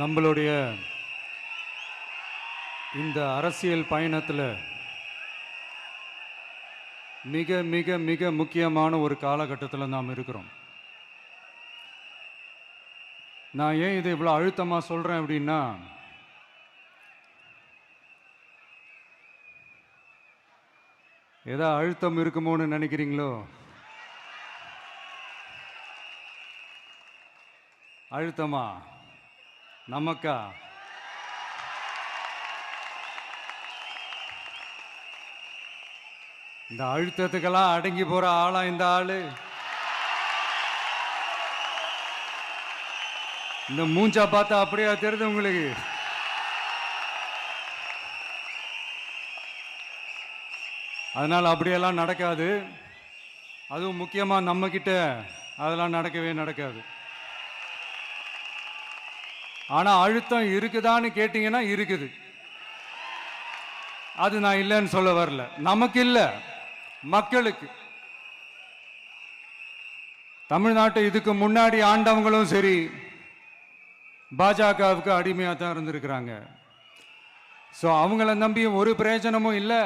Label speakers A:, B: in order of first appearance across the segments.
A: நம்மளுடைய இந்த அரசியல் பயணத்தில் மிக மிக மிக முக்கியமான ஒரு காலகட்டத்தில் நாம் இருக்கிறோம். நான் ஏன் இதை இவ்வளோ அழுத்தமாக சொல்கிறேன் அப்படின்னா, ஏதோ அழுத்தம் இருக்குமோன்னு நினைக்கிறீங்களோ? அழுத்தமா? நமக்கா? இந்த அழுத்தத்துக்கெல்லாம் அடங்கி போற ஆளா இந்த ஆளு? இந்த மூஞ்சா பார்த்தா அப்படியே தெரியுது உங்களுக்கு? அதனால அப்படியெல்லாம் நடக்காது. அதுவும் முக்கியமா நம்ம கிட்ட அதெல்லாம் நடக்கவே நடக்காது. ஆனா அழுத்தம் இருக்குதான்னு கேட்டீங்கன்னா இருக்குது. அது நான் இல்லைன்னு சொல்ல வரல. நமக்கு இல்ல, மக்களுக்கு. தமிழ்நாட்டை இதுக்கு முன்னாடி ஆண்டவங்களும் சரி பாஜகவுக்கு அடிமையாக தான் இருந்திருக்கிறாங்க. ஸோ அவங்கள நம்பியும் ஒரு பிரயோஜனமும் இல்லை.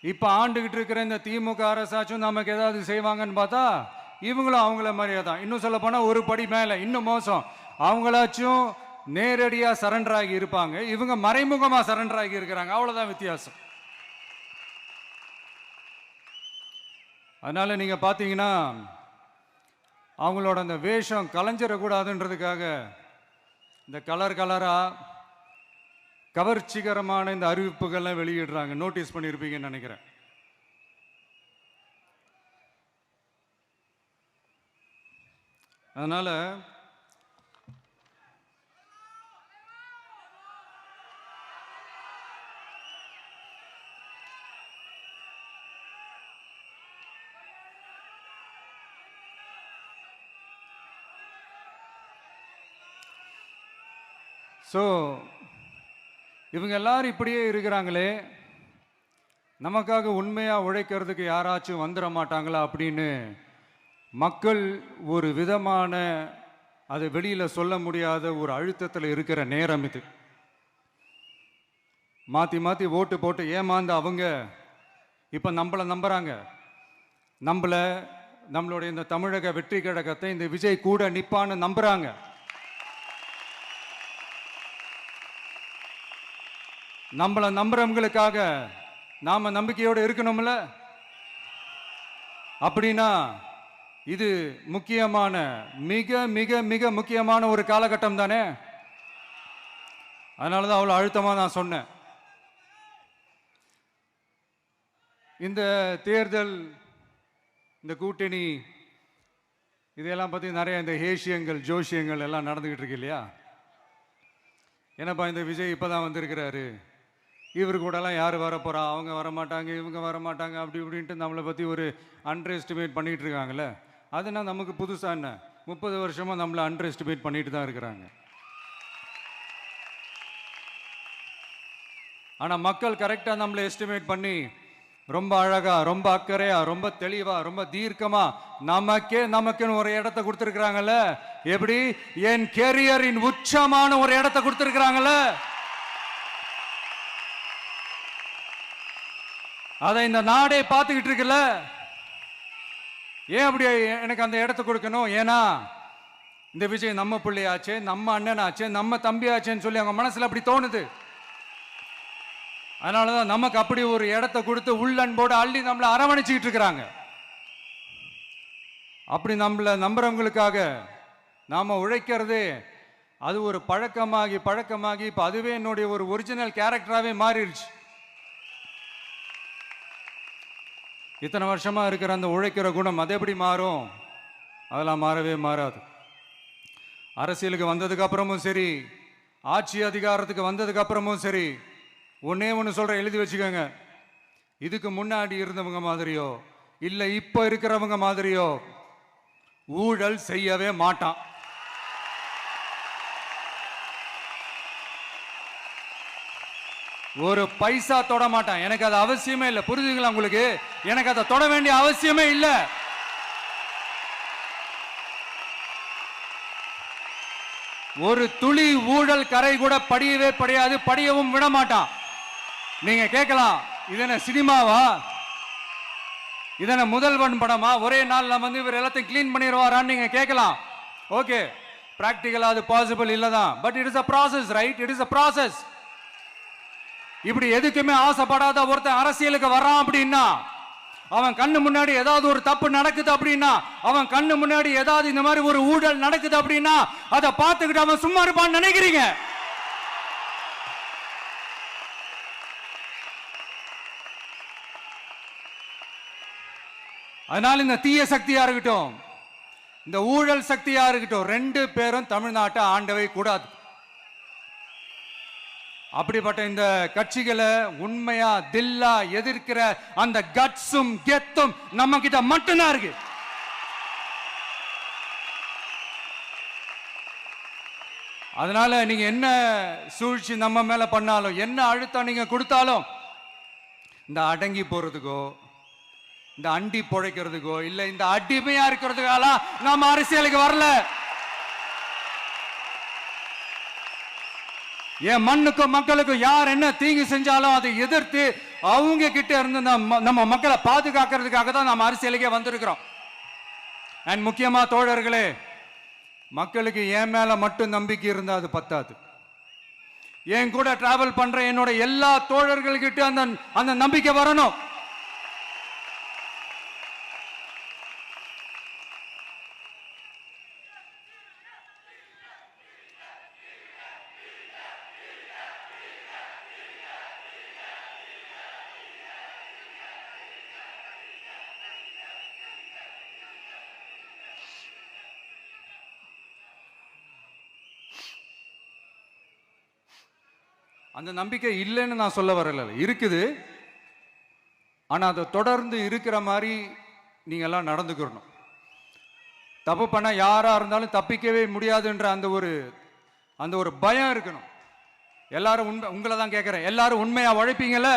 A: இப்போ ஆண்டுகிட்டு இருக்கிற இந்த திமுக அரசாச்சும் நமக்கு ஏதாவது செய்வாங்கன்னு பார்த்தா இவங்களும் அவங்கள மாதிரியே தான். இன்னும் சொல்ல போனால் ஒரு படி மேலே, இன்னும் மோசம். அவங்களாச்சும் நேரடியாக சரண்டர் ஆகி இருப்பாங்க, இவங்க மறைமுகமாக சரண்டர் ஆகி இருக்கிறாங்க. அவ்வளோதான் வித்தியாசம். அதனால நீங்க பார்த்தீங்கன்னா அவங்களோட அந்த வேஷம் கலைஞ்சிடக்கூடாதுன்றதுக்காக இந்த கலரா கவர்ச்சிகரமான இந்த அறிவிப்புகள்லாம் வெளியிடுறாங்க. நோட்டீஸ் பண்ணியிருப்பீங்கன்னு நினைக்கிறேன். அதனால ஸோ இவங்க எல்லாரும் இப்படியே இருக்கிறாங்களே, நமக்காக உண்மையாக உழைக்கிறதுக்கு யாராச்சும் வந்துட மாட்டாங்களா அப்படின்னு மக்கள் ஒரு விதமான அதை வெளியில் சொல்ல முடியாத ஒரு அழுத்தத்தில் இருக்கிற நேரம் இது. மாற்றி மாற்றி ஓட்டு போட்டு ஏமாந்து அவங்க இப்போ நம்மளை நம்புகிறாங்க. நம்மளுடைய இந்த தமிழக வெற்றி கழகத்தை இந்த விஜய் கூட நிற்பான்னு நம்புகிறாங்க. நம்மளை நம்புறவங்களுக்காக நாம நம்பிக்கையோடு இருக்கணும்ல. அப்படின்னா இது முக்கியமான மிக மிக மிக முக்கியமான ஒரு காலகட்டம் தானே. அதனாலதான் அவ்வளவு அழுத்தமா நான் சொன்னேன். இந்த தேர்தல், இந்த கூட்டணி, இதெல்லாம் பத்தி நிறைய இந்த ஹேஷியங்கள் ஜோஷியங்கள் எல்லாம் நடந்துகிட்டு இருக்கு இல்லையா? என்னப்பா இந்த விஜய் இப்பதான் வந்திருக்கிறாரு, இவர் கூடலாம் யார் வரப்போகிறா, அவங்க வரமாட்டாங்க, இவங்க வரமாட்டாங்க, அப்படி இப்படின்ட்டு நம்மளை பற்றி ஒரு அண்டர் எஸ்டிமேட் பண்ணிகிட்டு இருக்காங்கல்ல. அதுனா நமக்கு புதுசாக என்ன? 30 வருஷமாக நம்மளை அண்டர் எஸ்டிமேட் பண்ணிட்டு தான் இருக்கிறாங்க. ஆனால் மக்கள் கரெக்டாக நம்மளை எஸ்டிமேட் பண்ணி ரொம்ப அழகாக, ரொம்ப அக்கறையாக, ரொம்ப தெளிவாக, ரொம்ப தீர்க்கமாக நமக்குன்னு ஒரு இடத்த கொடுத்துருக்குறாங்கல்ல. எப்படி? என் கேரியரின் உச்சமான ஒரு இடத்த கொடுத்துருக்குறாங்கல்ல. அதை இந்த நாடே பார்த்துக்கிட்டு இருக்குல்ல. ஏன் அப்படி எனக்கு அந்த இடத்த கொடுக்கணும்? ஏன்னா இந்த விஜய் நம்ம பிள்ளையாச்சே, நம்ம அண்ணனாச்சே, நம்ம தம்பியாச்சேன்னு சொல்லி அவங்க மனசுல அப்படி தோணுது. அதனாலதான் நமக்கு அப்படி ஒரு இடத்த கொடுத்து உள்ளன்போடு அள்ளி நம்மளை அரவணைச்சிக்கிட்டு இருக்கிறாங்க. அப்படி நம்மளை நம்புறவங்களுக்காக நாம உழைக்கிறதே அது ஒரு பழக்கமாகி இப்ப அதுவே என்னுடைய ஒரு ஒரிஜினல் கேரக்டராகவே மாறிடுச்சு. இத்தனை வருஷமா இருக்கிற அந்த உழைக்கிற குணம் அது எப்படி மாறும்? அதெல்லாம் மாறவே மாறாது. அரசியலுக்கு வந்ததுக்கு அப்புறமும் சரி, ஆட்சி அதிகாரத்துக்கு வந்ததுக்கு அப்புறமும் சரி, ஒன்னே ஒன்று சொல்ற, எழுதி வச்சுக்கோங்க. இதுக்கு முன்னாடி இருந்தவங்க மாதிரியோ இல்லை இப்போ இருக்கிறவங்க மாதிரியோ ஊழல் செய்யவே மாட்டான். ஒரு பைசா தொட மாட்டான். எனக்கு அது அவசியமே இல்லை. புரிஞ்சுங்களா உங்களுக்கு? எனக்கு அதை தொட வேண்டிய அவசியமே இல்லை. ஒரு துளி ஊழல் கரை கூட படியவே படியாது, படியவும் விட மாட்டான். நீங்க கேட்கலாம், இது என்ன சினிமாவா, இதன முதல்வன் படமா, ஒரே நாள்ல வந்து இவர் எல்லாத்தையும் கிளீன் பண்ணிடுவாரான்னு நீங்க கேட்கலாம். ஓகே, பிராக்டிகலா அது பாசிபிள் இல்லதான், but it is a process, right? It is a process. இப்படி எதுக்குமே ஆசைப்படாத ஒருத்தன் அரசியலுக்கு வரான் அப்படின்னா, அவன் கண்ணு முன்னாடி ஏதாவது ஒரு தப்பு நடக்குது அப்படின்னா, அவன் கண்ணு முன்னாடி ஏதாவது இந்த மாதிரி ஒரு ஊழல் நடக்குது அப்படின்னா, அதை பார்த்துக்கிட்டு அவன் சும்மா இருப்பான்னு நினைக்கிறீங்க? அதனால இந்த தீய சக்தியா இருக்கட்டும், இந்த ஊழல் சக்தியா இருக்கட்டும், ரெண்டு பேரும் தமிழ்நாட்டை ஆண்டவை கூடாது. அப்படிப்பட்ட இந்த கட்சிகளை உண்மையா தில்லா எதிர்க்கிற அந்த கட்ஸும் கெத்தும் நம்ம கிட்ட மட்டும்தான் இருக்கு. அதனால நீங்க என்ன சூழ்ச்சி நம்ம மேல பண்ணாலும், என்ன அழுத்தம் நீங்க கொடுத்தாலும், இந்த அடங்கி போறதுக்கோ, இந்த அண்டி பொழைக்கிறதுக்கோ, இல்ல இந்த அடிமையா இருக்கிறதுக்கால நாம அரசியலுக்கு வரல. என் மண்ணுக்கும் மக்களுக்கும் யார் என்ன தீங்கு செஞ்சாலும் அதை எதிர்த்து அவங்க கிட்ட இருந்து நம்ம மக்களை பாதுகாக்கிறதுக்காக தான் நம்ம அரசியலுக்கே வந்திருக்கிறோம். அண்ட் முக்கியமா தோழர்களே, மக்களுக்கு என் மேல மட்டும் நம்பிக்கை இருந்தா அது பத்தாது. என் கூட டிராவல் பண்ற என்னோட எல்லா தோழர்கள்கிட்ட அந்த நம்பிக்கை வரணும். அந்த நம்பிக்கை இல்லைன்னு நான் சொல்ல வரல, இருக்குது. ஆனா அதை தொடர்ந்து இருக்கிற மாதிரி நீங்க எல்லாம் நடந்துக்கணும். தப்பு பண்ண யாரா இருந்தாலும் தப்பிக்கவே முடியாதுன்ற அந்த ஒரு பயம் இருக்கணும். எல்லாரும் உங்களை தான் கேட்கிறேன், எல்லாரும் உண்மையா உழைப்பீங்கல்ல?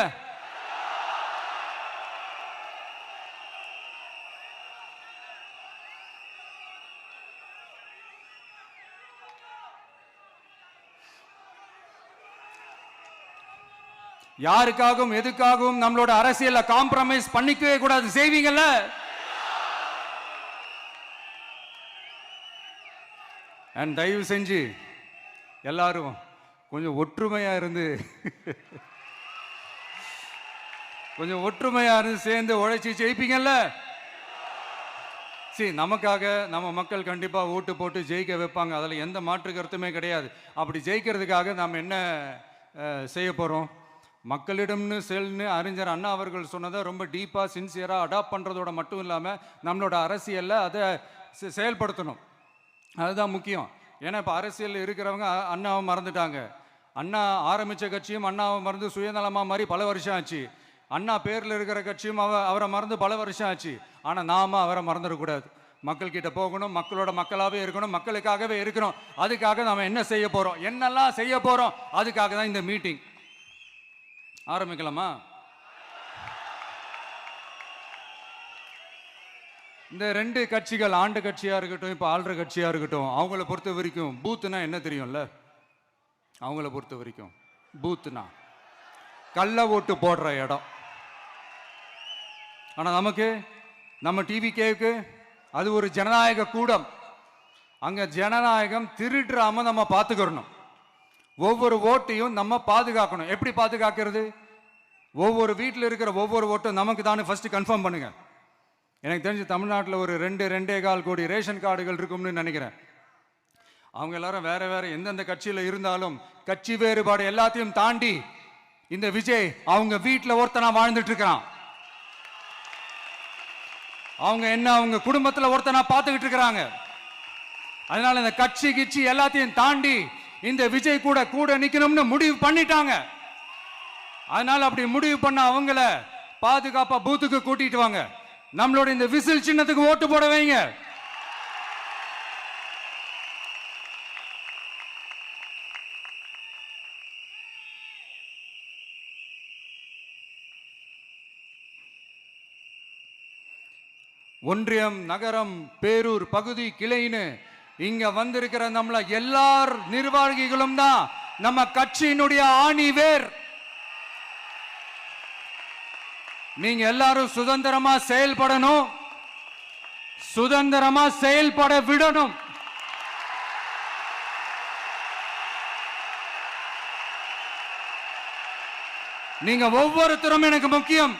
A: யாருக்காகவும் எதுக்காகவும் நம்மளோட அரசியல்ல காம்ப்ரமைஸ் பண்ணிக்கவே கூடாது. செய்வீங்கல்ல? அண்ட் தயவு செஞ்சு எல்லாரும் கொஞ்சம் ஒற்றுமையா இருந்து சேர்ந்து உழைச்சி ஜெயிப்பீங்கல்ல? சரி, நமக்காக நம்ம மக்கள் கண்டிப்பா ஓட்டு போட்டு ஜெயிக்க வைப்பாங்க, அதுல எந்த மாற்று கருத்துமே கிடையாது. அப்படி ஜெயிக்கிறதுக்காக நாம் என்ன செய்ய போறோம்? மக்களிடம்னு செல்னு அறிஞர் அண்ணா அவர்கள் சொன்னதை ரொம்ப டீப்பாக சின்சியராக அடாப்ட் பண்ணுறதோட மட்டும் இல்லாமல் நம்மளோட அரசியலில் அதை செயல்படுத்தணும். அதுதான் முக்கியம். ஏன்னா இப்போ அரசியலில் இருக்கிறவங்க அண்ணாவை மறந்துட்டாங்க. அண்ணா ஆரம்பித்த கட்சியும் அண்ணாவை மறந்து சுயநலமாக மாதிரி பல வருஷம் ஆச்சு. அண்ணா பேரில் இருக்கிற கட்சியும் அவரை மறந்து பல வருஷம் ஆச்சு. ஆனால் நாம அவரை மறந்துடக்கூடாது. மக்கள்கிட்ட போகணும், மக்களோட மக்களாகவே இருக்கணும், மக்களுக்காகவே இருக்கணும். அதுக்காக நாம் என்ன செய்ய போகிறோம், என்னெல்லாம் செய்ய போகிறோம், அதுக்காக தான் இந்த மீட்டிங். ஆரம்பிக்கலாமா? இந்த ரெண்டு கட்சிகள், ஆண்டு கட்சியா இருக்கட்டும், இப்போ ஆள்ற கட்சியா இருக்கட்டும், அவங்கள பொறுத்த வரைக்கும் பூத்துனா என்ன தெரியும்ல? அவங்கள பொறுத்த வரைக்கும் பூத்துனா கள்ள ஓட்டு போடுற இடம். ஆனா நமக்கு, நம்ம டிவிகேவுக்கு அது ஒரு ஜனநாயக கூடம். அங்க ஜனநாயகம் திருடுறாம நம்ம பார்த்துக்கணும். ஒவ்வொரு ஓட்டையும் நம்ம பாதுகாக்கணும். எப்படி பாதுகாக்கிறது? ஒவ்வொரு வீட்டில் இருக்கிற ஒவ்வொரு ஓட்டும் நமக்கு தானே ஃபர்ஸ்ட் கன்ஃபார்ம் பண்ணுங்க. எனக்கு தெரிஞ்சு தமிழ்நாட்டில் ஒரு 2.25 கோடி ரேஷன் கார்டுகள் இருக்கும்னு நினைக்கிறேன். அவங்க எல்லாரும் வேற வேற எந்தெந்த கட்சியில் இருந்தாலும் கட்சி வேறுபாடு எல்லாத்தையும் தாண்டி இந்த விஜய் அவங்க வீட்டில் ஒருத்தனா வாழ்ந்துட்டு இருக்கிறான். அவங்க குடும்பத்தில் ஒருத்தனா பார்த்துக்கிட்டு இருக்கிறாங்க. அதனால இந்த கட்சி கிச்சி எல்லாத்தையும் தாண்டி இந்த விஜய் கூட நிக்கணும்னு முடிவு பண்ணிட்டாங்க. அதனால அப்படி முடிவு பண்ண அவங்கள பாதுகாப்பா பூத்துக்கு கூட்டிட்டு வாங்க. நம்மளோட இந்த விசில் சின்னத்துக்கு ஓட்டு போட வைங்க. ஒன்றியம், நகரம், பேரூர், பகுதி, கிளைன்னு இங்க வந்திருக்கிற நம்மள எல்லார் நிர்வாகிகளும் தான் நம்ம கட்சியினுடைய ஆணி வேர். நீங்க எல்லாரும் சுதந்திரமா செயல்படணும், சுதந்திரமா செயல்பட விடணும். நீங்க ஒவ்வொருத்தரும் எனக்கு முக்கியம்.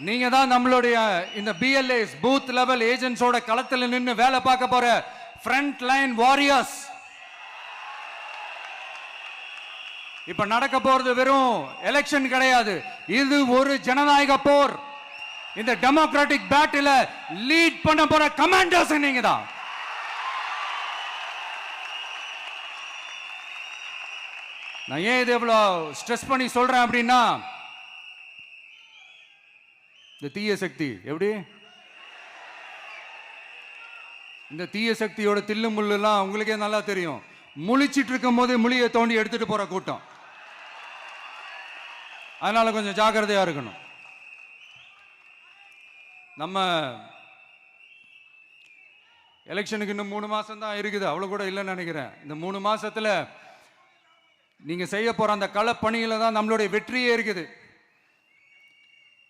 A: நீங்க தான் நம்மளுடைய இந்த பிஎல்ஏஸ் பூத் லெவல் ஏஜென்ட்ஸோட களத்தில் நின்று வேலை பார்க்க போற ஃப்ரண்ட் லைன் வாரியர்ஸ். இப்ப நடக்க போறது வெறும் எலெக்ஷன் கிடையாது, இது ஒரு ஜனநாயக போர். இந்த டெமோக்ராட்டிக் பேட்டில லீட் பண்ண போற கமாண்டர்ஸ் நீங்க தான். நான் ஏன் இது எவ்வளவு ஸ்ட்ரெஸ் பண்ணி சொல்றேன் அப்படின்னா, இந்த தீய சக்தி எப்படி இந்த தீய சக்தியோட தில்லு முள்ளுலாம் உங்களுக்கே நல்லா தெரியும். முழிச்சிட்டு இருக்கும் போது முழியை தோண்டி எடுத்துட்டு போற கூட்டம். அதனால கொஞ்சம் ஜாக்கிரதையா இருக்கணும். நம்ம எலெக்ஷனுக்கு இன்னும் 3 மாசம் தான் இருக்குது, அவ்வளவு கூட இல்லைன்னு நினைக்கிறேன். இந்த 3 மாசத்துல நீங்க செய்ய போற அந்த களப்பணியில தான் நம்மளுடைய வெற்றியே இருக்குது.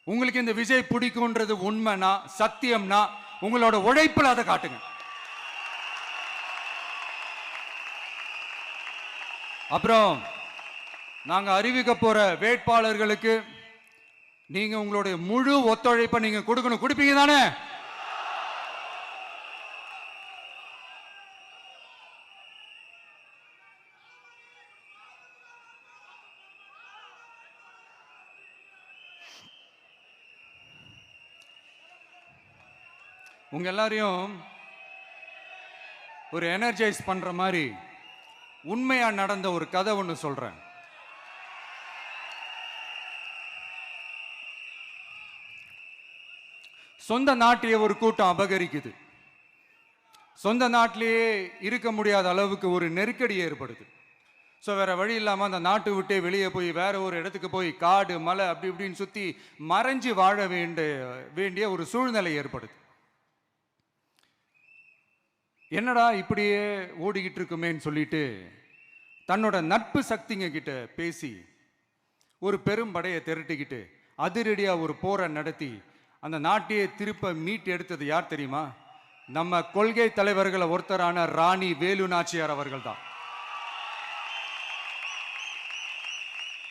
A: உங்களுக்கு இந்த விஜய் பிடிக்கும்ன்றது உண்மைனா, சத்தியம்னா, உங்களோட உழைப்புல அதை காட்டுங்க. அப்புறம் நாங்க அறிவிக்க போற வேட்பாளர்களுக்கு நீங்க உங்களுடைய முழு ஒத்துழைப்பை நீங்க கொடுக்கணும். கொடுப்பீங்க தானே? உங்க எல்லாரையும் ஒரு எனர்ஜைஸ் பண்ற மாதிரி உண்மையா நடந்த ஒரு கதை ஒன்று சொல்றேன். சொந்த நாட்டையே ஒரு கூட்டம் அபகரிக்குது. சொந்த நாட்டிலேயே இருக்க முடியாத அளவுக்கு ஒரு நெருக்கடி ஏற்படுது. ஸோ வேற வழி இல்லாமல் அந்த நாட்டை விட்டே வெளியே போய் வேற ஒரு இடத்துக்கு போய் காடு மலை அப்படி இப்படின்னு சுற்றி மறைஞ்சு வாழ வேண்டிய ஒரு சூழ்நிலை ஏற்படுது. என்னடா இப்படியே ஓடிக்கிட்டு இருக்குமேன்னு சொல்லிட்டு தன்னோட நட்பு சக்திங்க கிட்ட பேசி ஒரு பெரும் படையை திரட்டிக்கிட்டு அதிரடியா ஒரு போரை நடத்தி அந்த நாட்டையே திருப்ப மீட்டு எடுத்தது யார் தெரியுமா? நம்ம கொள்கை தலைவர்களை ஒருத்தரான ராணி வேலு நாச்சியார் அவர்கள் தான்.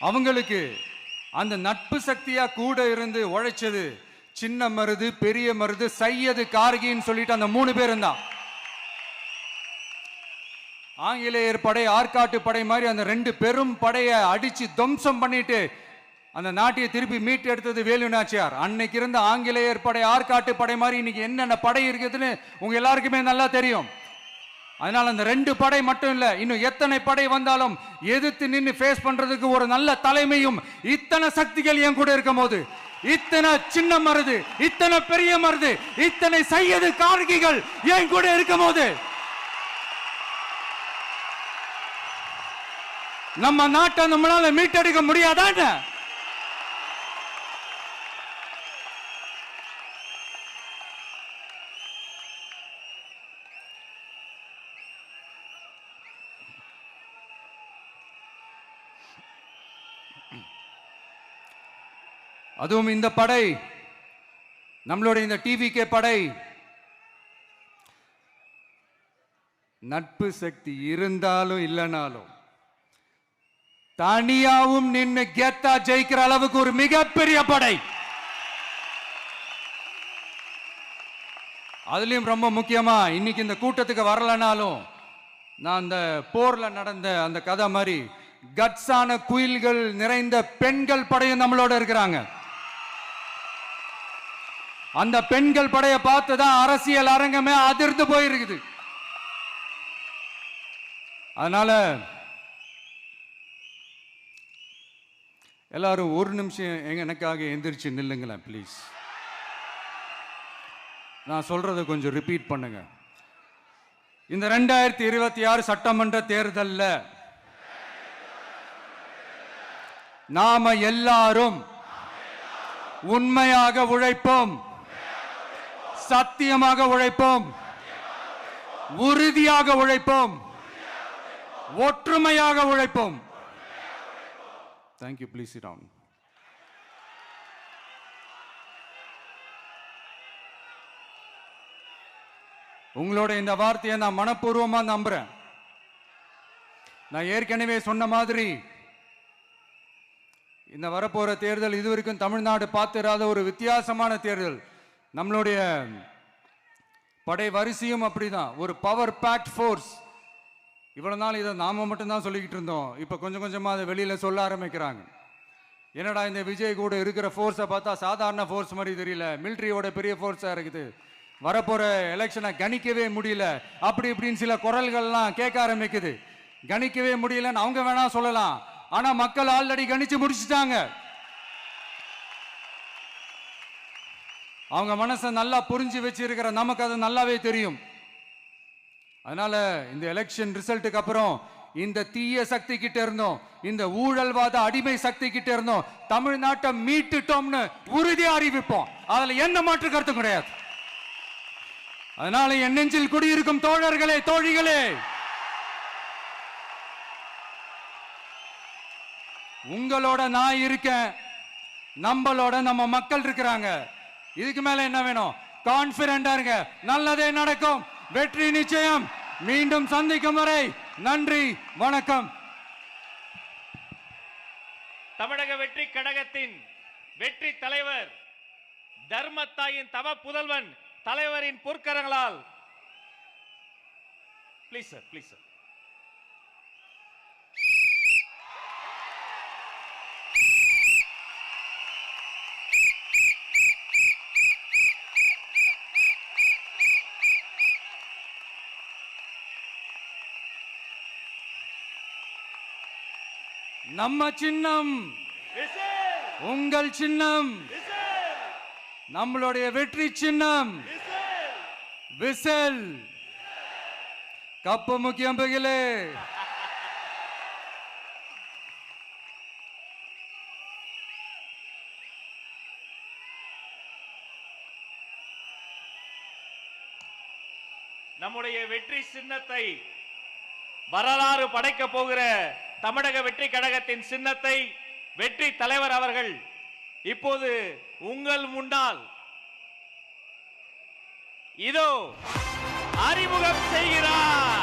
A: அவங்களுக்கு அந்த நட்பு சக்தியா கூட இருந்து உழைச்சது சின்ன மருது, பெரிய மருது, சையது, கார்கின்னு சொல்லிட்டு அந்த 3 பேரும் தான். ஆங்கிலேயர் படை, ஆற்காட்டு படை மாதிரி அந்த 2 பெரும் படையை அடிச்சு துவம்சம் பண்ணிட்டு அந்த நாட்டையை திருப்பி மீட்டு எடுத்தது வேலு நாச்சியார். அன்னைக்கு இருந்த ஆங்கிலேயர் படை, ஆற்காட்டு படை மாதிரி இன்னைக்கு என்னென்ன படை இருக்குதுன்னு உங்க எல்லாருக்குமே நல்லா தெரியும். அதனால அந்த 2 படை மட்டும் இல்ல, இன்னும் எத்தனை படை வந்தாலும் எதிர்த்து நின்று ஃபேஸ் பண்றதுக்கு ஒரு நல்ல தலைமையும் இத்தனை சக்திகள் என் கூட இருக்கும் போது, இத்தனை சின்ன மருது, இத்தனை பெரிய மருது, இத்தனை சையது கார்கிகள் என் கூட இருக்கும் போது நம்ம நாட்டை நம்மளால மீட்டெடுக்க முடியாதான்னு அதுவும் இந்த படை, நம்மளுடைய இந்த டிவிகே படை நட்பு சக்தி இருந்தாலும் இல்லைனாலும் தனியாவும் நின்று கெத்தா ஜெயிக்கிற அளவுக்கு ஒரு மிகப்பெரிய படை. அதுலயும் ரொம்ப முக்கியமா இன்னைக்கு இந்த கூட்டத்துக்கு வரலனாலும் நான் அந்த போர்ல நடந்த அந்த கதை மாதிரி கட்ஸான குயில்கள் நிறைந்த பெண்கள் படையும் நம்மளோட இருக்கிறாங்க. அந்த பெண்கள் படையை பார்த்துதான் அரசியல் அரங்கமே அதிர்ந்து போயிருக்குது. அதனால எல்லாரும் ஒரு நிமிஷம் எனக்காக எந்திரிச்சு நில்லுங்களேன் ப்ளீஸ். நான் சொல்றதை கொஞ்சம் ரிப்பீட் பண்ணுங்க. இந்த 2026 சட்டமன்ற தேர்தல்ல நாம எல்லாரும் உண்மையாக உழைப்போம், சத்தியமாக உழைப்போம், உறுதியாக உழைப்போம், ஒற்றுமையாக உழைப்போம். தேங்க்யூ. Please sit down. உங்களோட இந்த வார்த்தையை நான் மனப்பூர்வமா நம்புறேன். நான் ஏற்கனவே சொன்ன மாதிரி இந்த வரப்போற தேர்தல் இதுவரைக்கும் தமிழ்நாடு பார்த்திராத ஒரு வித்தியாசமான தேர்தல். நம்மளுடைய படை வரிசையும் அப்படிதான், ஒரு பவர் பேக்ட் ஃபோர்ஸ். இவ்வளவு நாள் இதை நாம மட்டும்தான் சொல்லிக்கிட்டு இருந்தோம். இப்ப கொஞ்சம் கொஞ்சமா அதை வெளியில சொல்ல ஆரம்பிக்கிறாங்க. என்னடா இந்த விஜய் கூட இருக்கிற ஃபோர்ஸை பார்த்தா சாதாரண ஃபோர்ஸ் மாதிரி தெரியல, மிலிட்ரியோட பெரிய ஃபோர்ஸா இருக்குது, வரப்போற எலெக்ஷனை கணிக்கவே முடியல, அப்படி இப்படின்னு சில குரல்கள்லாம் கேட்க ஆரம்பிக்குது. கணிக்கவே முடியலன்னு அவங்க வேணா சொல்லலாம், ஆனா மக்கள் ஆல்ரெடி கணிச்சு முடிச்சுட்டாங்க. அவங்க மனசை நல்லா புரிஞ்சு வச்சிருக்கிற நமக்கு அது நல்லாவே தெரியும். அதனால இந்த எலெக்ஷன் ரிசல்ட்டுக்கு அப்புறம் இந்த தீய சக்தி கிட்ட இருந்தோம், இந்த ஊழல்வாத அடிமை சக்தி கிட்ட இருந்தோம், தமிழ்நாட்டை மீட்டுட்டோம்னு உறுதியா அறிவிப்போம். அதுல என்ன மாற்று கருத்து கிடையாது. அதனால என் நெஞ்சில் குடியிருக்கும் தோழர்களே, தோழிகளே, உங்களோட நான் இருக்கேன், நம்மளோட நம்ம மக்கள் இருக்கிறாங்க. இதுக்கு மேல என்ன வேணும்? கான்பிடண்டா இருங்க, நல்லதே நடக்கும், வெற்றி நிச்சயம். மீண்டும் சந்திக்கும் வரை நன்றி, வணக்கம்.
B: தமிழக வெற்றி கழகத்தின் வெற்றி தலைவர், தர்மத்தாயின் தவ புதல்வன், தலைவரின் பொற்கரங்களால் ப்ளீஸ் சார், ப்ளீஸ் சார்.
A: நம்ம சின்னம் உங்கள் சின்னம், நம்மளுடைய வெற்றி சின்னம் விசில். கப்பு முக்கியம் பகிலே.
B: நம்முடைய வெற்றி சின்னத்தை வரலாறு படைக்க போகிற தமிழக வெற்றி கழகத்தின் சின்னத்தை வெற்றி தலைவர் அவர்கள் இப்போது உங்கள் முன்னால் இதோ அறிமுகம் செய்கிறார்.